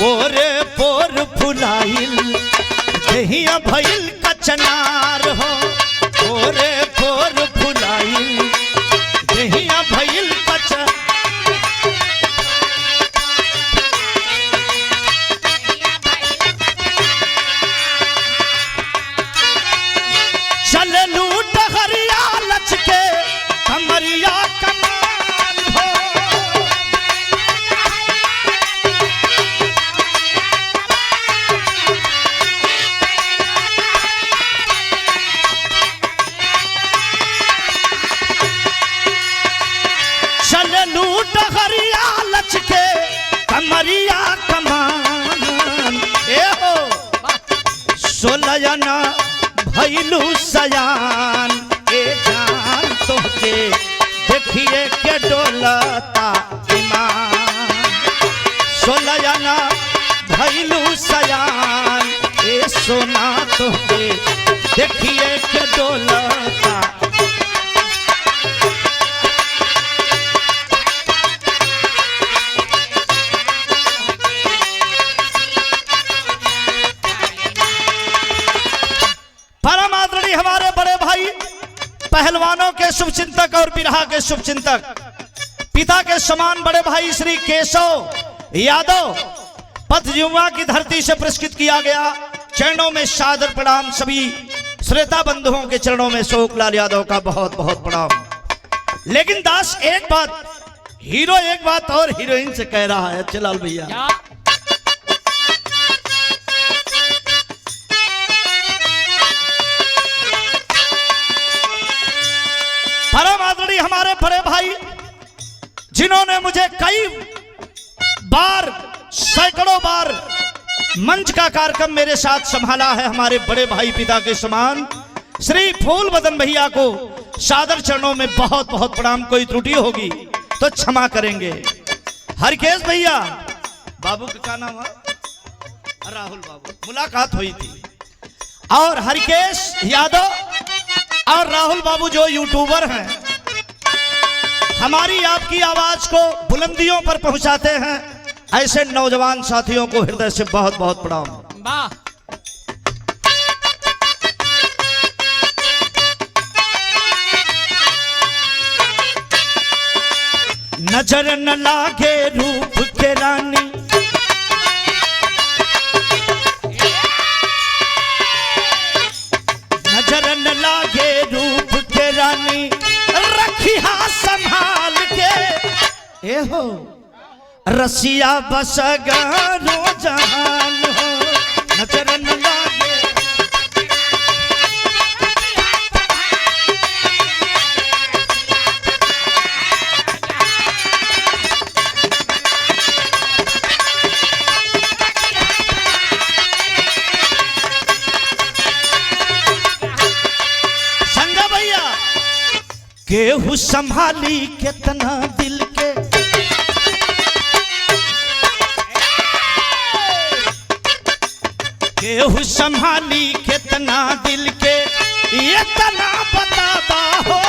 पोरे पोर फुलाइल देहिया भइल कचनार हो। पोरे पोर फुलाइल देहिया भइल कचनार। चल लूट हरिया लचके कमरिया कमान हो। चल लूट हरिया लचके कमरिया कमान। ए हो सोलजना भैलू सयान ए जान तोहके देखिए के डोलता ईमान। सोलजना भैलू सयान ए सोना तोहके देखिए के डोलता। परम आदरणीय हमारे बड़े भाई पहलवानों के शुभचिंतक और बिरहा के शुभचिंतक पिता के समान बड़े भाई श्री केशव यादव पथ युवा की धरती से पुरस्कृत किया गया। चरणों में सादर प्रणाम। सभी श्रोता बंधुओं के चरणों में शोकलाल यादव का बहुत बहुत प्रणाम। लेकिन दास एक बात, हीरो एक बात और हीरोइन से कह रहा है। अच्छे लाल भैया परम आदरणीय हमारे बड़े भाई जिन्होंने मुझे कई बार सैकड़ों बार मंच का कार्यक्रम मेरे साथ संभाला है, हमारे बड़े भाई पिता के समान श्री फूल बदन भैया को सादर चरणों में बहुत बहुत प्रणाम। कोई त्रुटि होगी तो क्षमा करेंगे। हरकेश भैया बाबू का क्या नाम है? राहुल बाबू, मुलाकात हुई थी। और हरकेश यादव और राहुल बाबू जो यूट्यूबर हैं, हमारी आपकी आवाज को बुलंदियों पर पहुंचाते हैं, ऐसे नौजवान साथियों को हृदय से बहुत बहुत प्रणाम। नजर न लागे रूप के रानी, नजर न लागे रूप के रानी, रखिया संभाल के। ए हो रसिया बसगारो जहान हो, नजर न लागे। संगा भैया केहू संभाली कितना दिल के, केहू संभाली कितना दिल के, ये तना बताता हो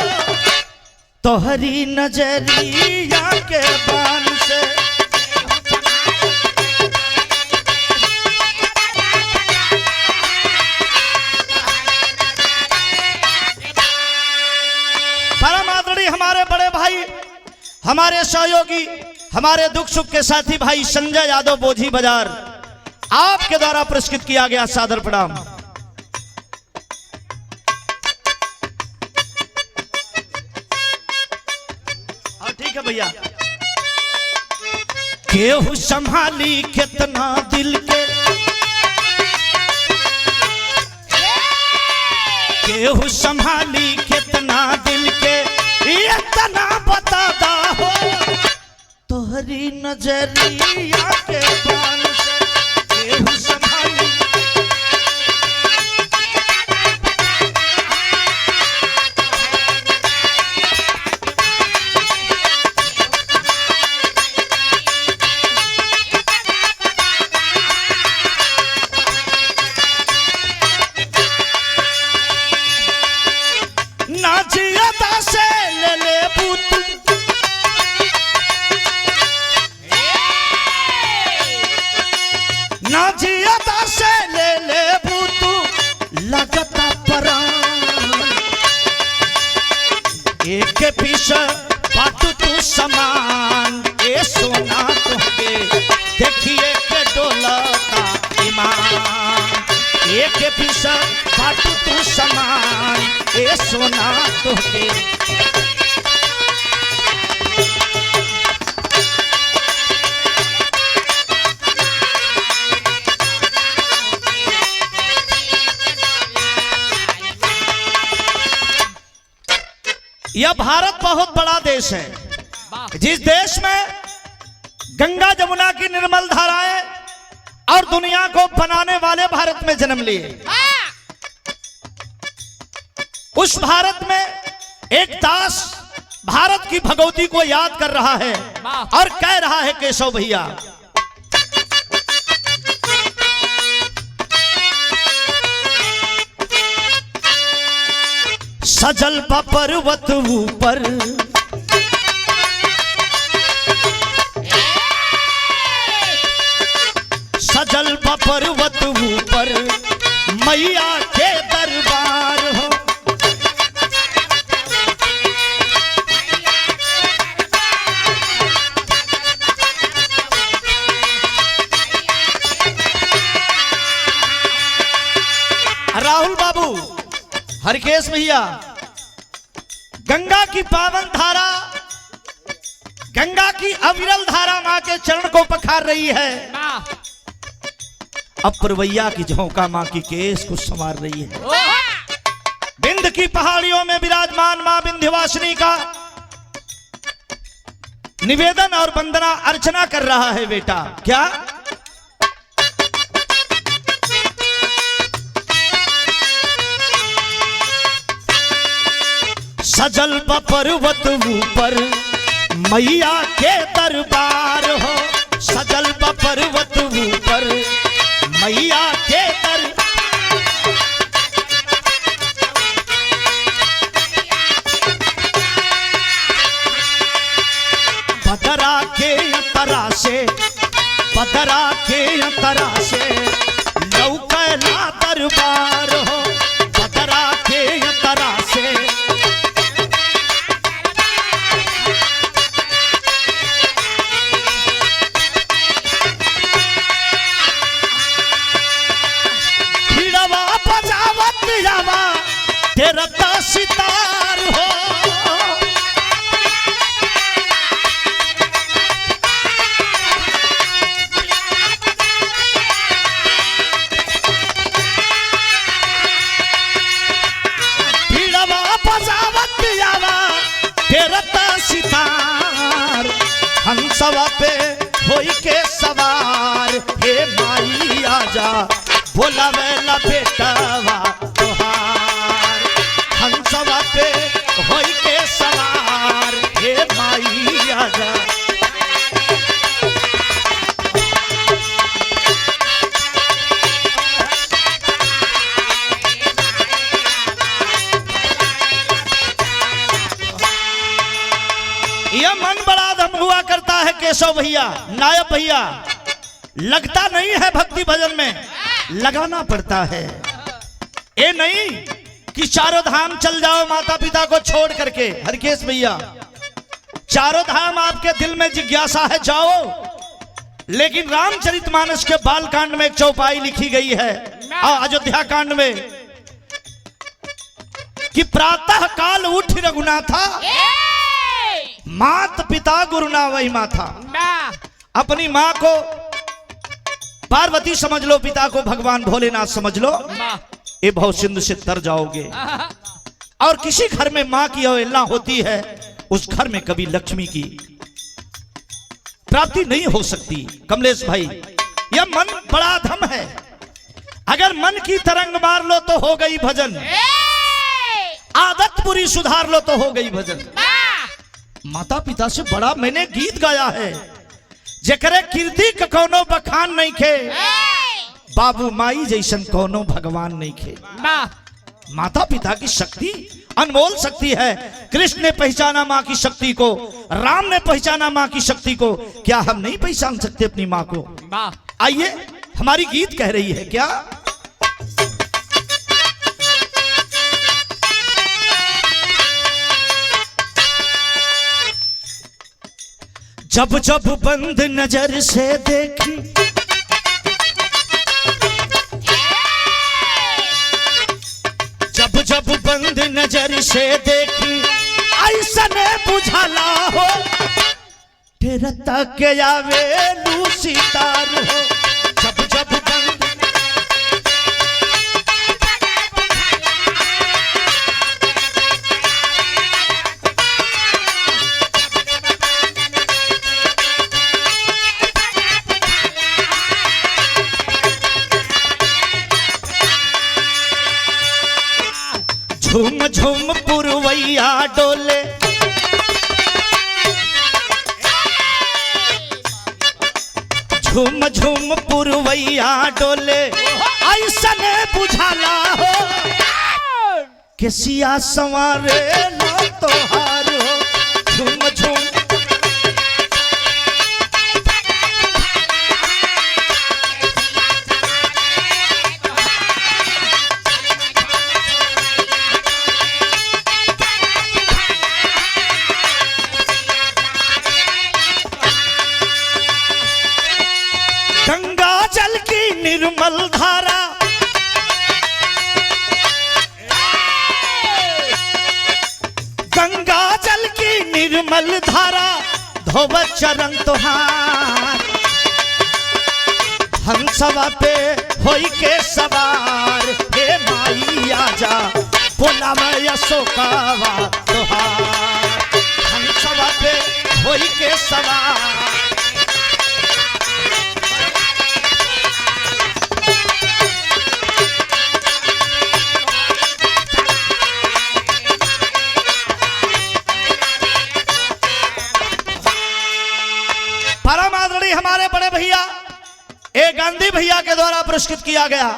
तोहरी नजरिया के बान से। परम आदरणीय हमारे बड़े भाई, हमारे सहयोगी, हमारे दुख सुख के साथी भाई संजय यादव बोझी बाजार, आपके द्वारा पुरस्कृत किया गया सादर प्रणाम। और ठीक है भैया। केहू संभाली कितना दिल के, केहू संभाली कितना दिल के, इतना बताता हो तोहरी नजरिया के बान से। केहू संभाली नाचियता से ले ले पुत, ना जियता से ले ले बूतू लगता परान, एक के पीछे बाटू तू समान, ए सोना तुमके देखिए के डोला का ईमान, एक के पीछे बाटू तू समान, ए सोना तुमके। यह भारत बहुत बड़ा देश है, जिस देश में गंगा जमुना की निर्मल धाराएं और दुनिया को बनाने वाले भारत में जन्म लिए। उस भारत में एक दास भारत की भगवती को याद कर रहा है और कह रहा है, केशव भैया सजल पर्वत ऊपर, सजल पर्वत ऊपर मैया के दरबार हो, राहुल बाबू, हरकेश भैया, गंगा की पावन धारा, गंगा की अविरल धारा मां के चरण को पखार रही है। अब पुरवैया की झोंका मां की केस को संवार रही है। बिंद की पहाड़ियों में विराजमान मां विंध्यवासिनी का निवेदन और वंदना अर्चना कर रहा है बेटा। क्या सजल पर्वत ऊपर मैया के दरबार हो, सजल पर्वत ऊपर मैया के बदरा के अंतरा से, बदरा के अंतरा से लौकला दरबार हो, बदरा के अंतरा से तेरा सितार हो, पीड़वा बजावत आवा तेरा सितार, हंसवा पे होई के सवार, हे माई आजा बोला वेला बेटावा तोहार, हंसवा पे होई के सवार, हे माई आजा। यह मन बड़ा दम हुआ करता है केशव भैया, नायब भैया, लगता नहीं है भक्ति भजन में, लगाना पड़ता है। ये नहीं कि चारों धाम चल जाओ माता पिता को छोड़ करके। हरकेश भैया, चारों धाम आपके दिल में जिज्ञासा है जाओ, लेकिन रामचरितमानस के बाल कांड में एक चौपाई लिखी गई है अयोध्या कांड में कि प्रातः काल उठ रघुनाथा, मात पिता गुरुना वही माथा। अपनी माँ को पार्वती समझ लो, पिता को भगवान भोलेनाथ समझ लो, ये भव सिंधु से तर जाओगे। और किसी घर में मां की अवहेलना होती है, उस घर में कभी लक्ष्मी की प्राप्ति नहीं हो सकती। कमलेश भाई, यह मन बड़ा धम है, अगर मन की तरंग मार लो तो हो गई भजन, आदत पूरी सुधार लो तो हो गई भजन। माता पिता से बड़ा मैंने गीत गाया है, जेकरे कीर्ति का कोनो बखान नहीं खे, बाबू माई जैसन कोनो भगवान नहीं खे। माता पिता की शक्ति अनमोल शक्ति है। कृष्ण ने पहचाना माँ की शक्ति को, राम ने पहचाना माँ की शक्ति को, क्या हम नहीं पहचान सकते अपनी माँ को? आइए हमारी गीत कह रही है क्या? जब जब बंद नजर से देखी, जब जब बंद नजर से देखी, ऐसा ने बुझाला हो तेरा तक आवे लू सितार हो। जब जब बंद झूम झूम पुरवैया डोले, झूम झूम पुरवैया डोले, ऐसा ने बुझाला हो कि सिया संवारे ना तोहार हो। झूम झूम गंगा जल की निर्मल धारा, गंगा जल की निर्मल धारा धोवत चरण तोहार। हंसवा पे होई के सवार, हे माई आजा बोला मैं अशोकावा तोहार। हंसवा पे होई के सवार, परम आदरणीय हमारे बड़े भैया ए गांधी भैया के द्वारा पुरस्कृत किया गया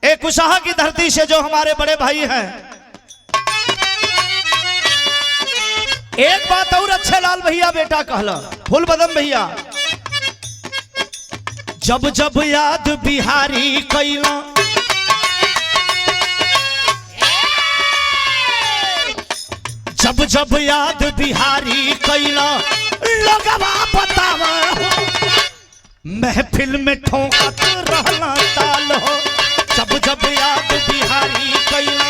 एक कुशाहा की धरती से जो हमारे बड़े भाई हैं। एक बात और अच्छे लाल भैया बेटा कहला, फूल बदन भैया, जब जब याद बिहारी कैला, जब जब याद बिहारी कैला, लोगवा बतावा महफिल में ठोकत रहना ताल हो। जब जब याद बिहारी कैला,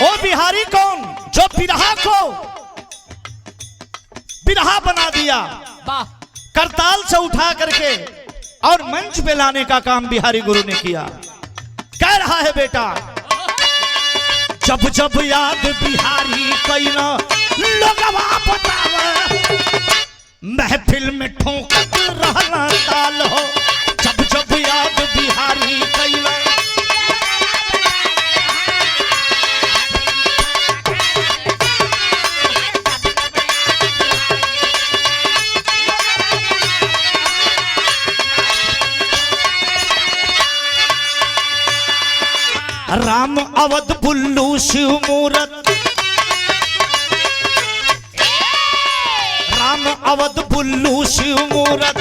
ओ बिहारी कौन जो बिरहा को बिरहा बना दिया, करताल से उठा करके और मंच पे लाने का काम बिहारी गुरु ने किया। कह रहा है बेटा, जब जब याद बिहारी कैला, लोगवा बतावा महफिल में ठोकत रहना ताल हो। जब जब याद बिहारी कैला, राम अवध बुल्लू शिव मूरत, राम अवध बुल्लू शिव मूरत,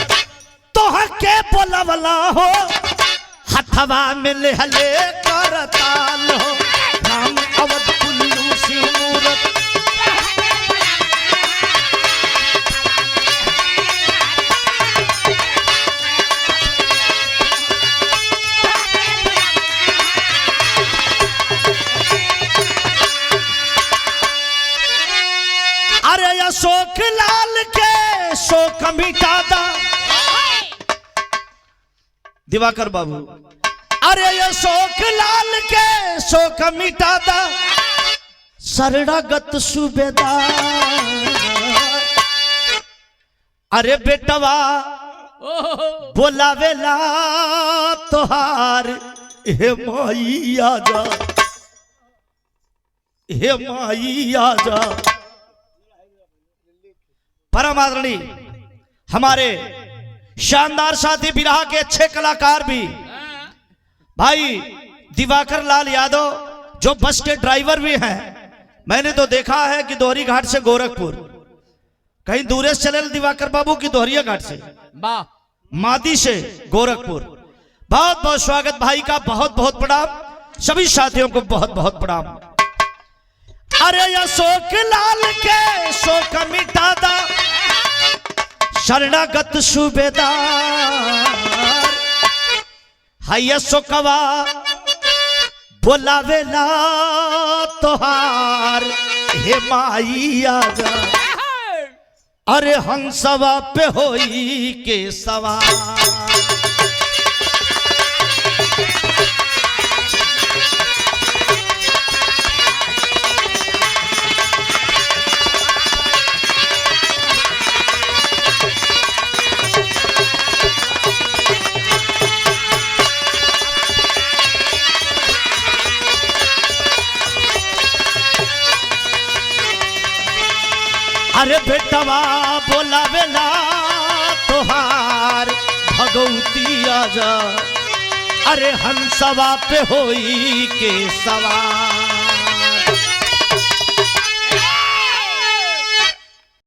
तोह के बोलवला हो हथवा में लेहले करताल हो। राम अवध बुल्लू शिव मूरत, अशोक लाल के शोक मिटादा, दिवाकर बाबू, अरे अशोक लाल के शोक मिटादा, शरणागत सूबेदार। अरे बेटवा बोलावेला तोहार, हे माई आजा, हे माई आजा। परम आदरणीय हमारे शानदार साथी बिरहा के अच्छे कलाकार भी भाई दिवाकर लाल यादव जो बस के ड्राइवर भी हैं। मैंने तो देखा है कि दोहरी घाट से गोरखपुर कहीं दूरे से चले दिवाकर बाबू की दोहरिया घाट से मादी से गोरखपुर। बहुत बहुत स्वागत भाई का, बहुत बहुत प्रणाम सभी साथियों को, बहुत बहुत प्रणाम। अरे अशोक लाल के शोक मिटादा शरणागत सूबेदार है अशोकवा बोलावेला तोहार हे माई आजा। अरे हंसवा पे होई के सवार। अरे बेटवा बोलावेला तोहार भगवती आजा। अरे हंसवा पे होई के सवार।